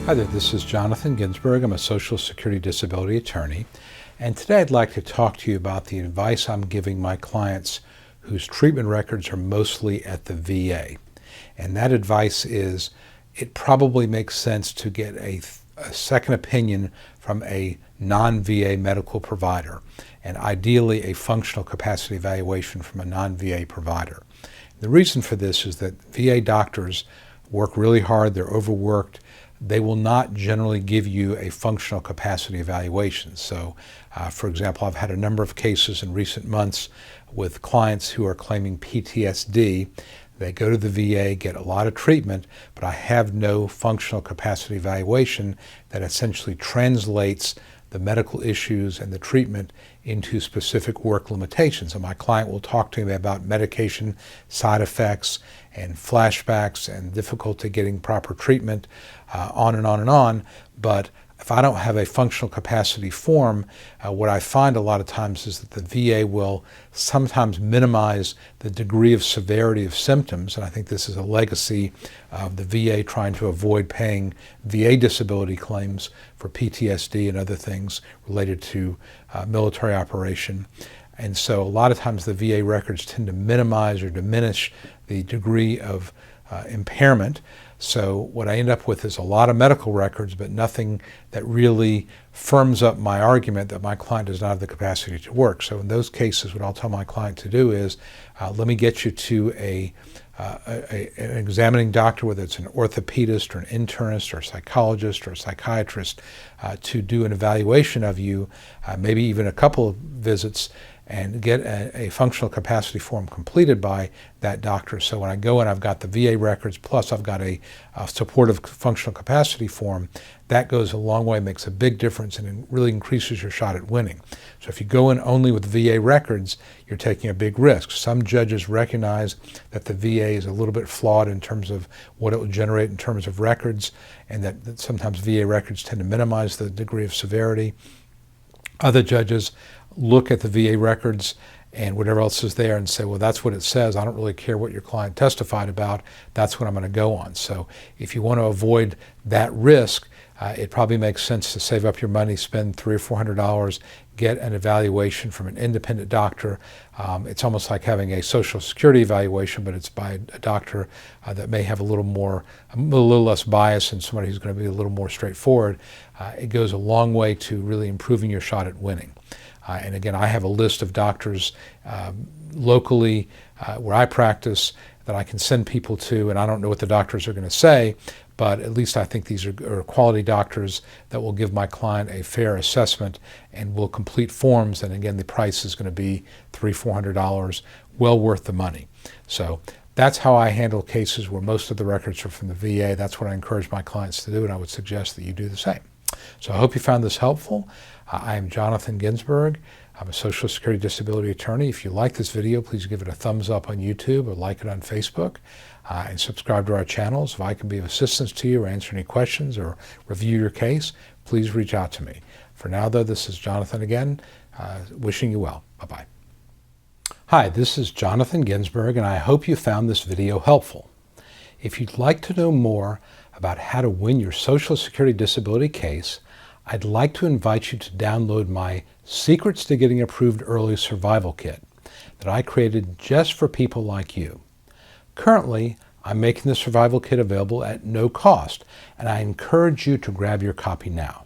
Hi there, this is Jonathan Ginsberg. I'm a Social Security disability attorney, and today I'd like to talk to you about the advice I'm giving my clients whose treatment records are mostly at the VA. And that advice is, it probably makes sense to get a second opinion from a non-VA medical provider, and ideally a functional capacity evaluation from a non-VA provider. The reason for this is that VA doctors work really hard, they're overworked. They will not generally give you a functional capacity evaluation. So, for example, I've had a number of cases in recent months with clients who are claiming PTSD. They go to the VA, get a lot of treatment, but I have no functional capacity evaluation that essentially translates the medical issues and the treatment into specific work limitations. And my client will talk to me about medication side effects and flashbacks and difficulty getting proper treatment, on and on and on. But if I don't have a functional capacity form, what I find a lot of times is that the VA will sometimes minimize the degree of severity of symptoms, and I think this is a legacy of the VA trying to avoid paying VA disability claims for PTSD and other things related to military operation. And so a lot of times the VA records tend to minimize or diminish the degree of impairment. So what I end up with is a lot of medical records, but nothing that really firms up my argument that my client does not have the capacity to work. So in those cases, what I'll tell my client to do is, let me get you to an examining doctor, whether it's an orthopedist or an internist or a psychologist or a psychiatrist, to do an evaluation of you, maybe even a couple of visits, and get a functional capacity form completed by that doctor. So when I go in, I've got the VA records, plus I've got a supportive functional capacity form. That goes a long way, makes a big difference, and it really increases your shot at winning. So if you go in only with VA records, you're taking a big risk. Some judges recognize that the VA is a little bit flawed in terms of what it will generate in terms of records, and that sometimes VA records tend to minimize the degree of severity. Other judges look at the VA records and whatever else is there and say, well, that's what it says. I don't really care what your client testified about. That's what I'm going to go on. So if you want to avoid that risk, it probably makes sense to save up your money, spend $300 or $400, get an evaluation from an independent doctor. It's almost like having a Social Security evaluation, but it's by a doctor that may have a little less bias, and somebody who's going to be a little more straightforward. It goes a long way to really improving your shot at winning. And again, I have a list of doctors locally where I practice that I can send people to, and I don't know what the doctors are going to say, but at least I think these are quality doctors that will give my client a fair assessment and will complete forms. And again, the price is going to be $300, $400, well worth the money. So that's how I handle cases where most of the records are from the VA. That's what I encourage my clients to do, and I would suggest that you do the same. So I hope you found this helpful. I am Jonathan Ginsberg. I'm a Social Security disability attorney. If you like this video, please give it a thumbs up on YouTube or like it on Facebook, and subscribe to our channels. If I can be of assistance to you or answer any questions or review your case, please reach out to me. For now, though, this is Jonathan again, wishing you well. Bye-bye. Hi, this is Jonathan Ginsberg, and I hope you found this video helpful. If you'd like to know more about how to win your Social Security disability case, I'd like to invite you to download my Secrets to Getting Approved Early Survival Kit that I created just for people like you. Currently, I'm making the survival kit available at no cost, and I encourage you to grab your copy now.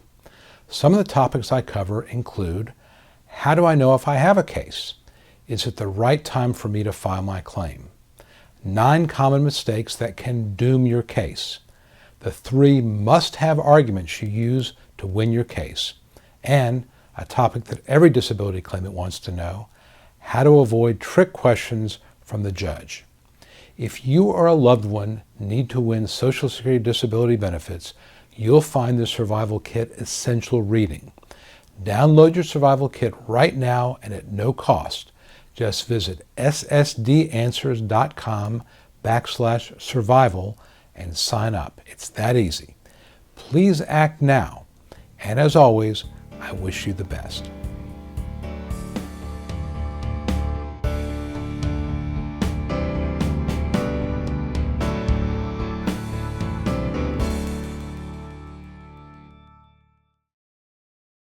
Some of the topics I cover include: how do I know if I have a case? Is it the right time for me to file my claim? 9 common mistakes that can doom your case. The 3 must-have arguments you use to win your case. And a topic that every disability claimant wants to know: how to avoid trick questions from the judge. If you or a loved one need to win Social Security disability benefits, you'll find the Survival Kit essential reading. Download your Survival Kit right now and at no cost. Just visit ssdanswers.com/survival and sign up. It's that easy. Please act now. And as always, I wish you the best.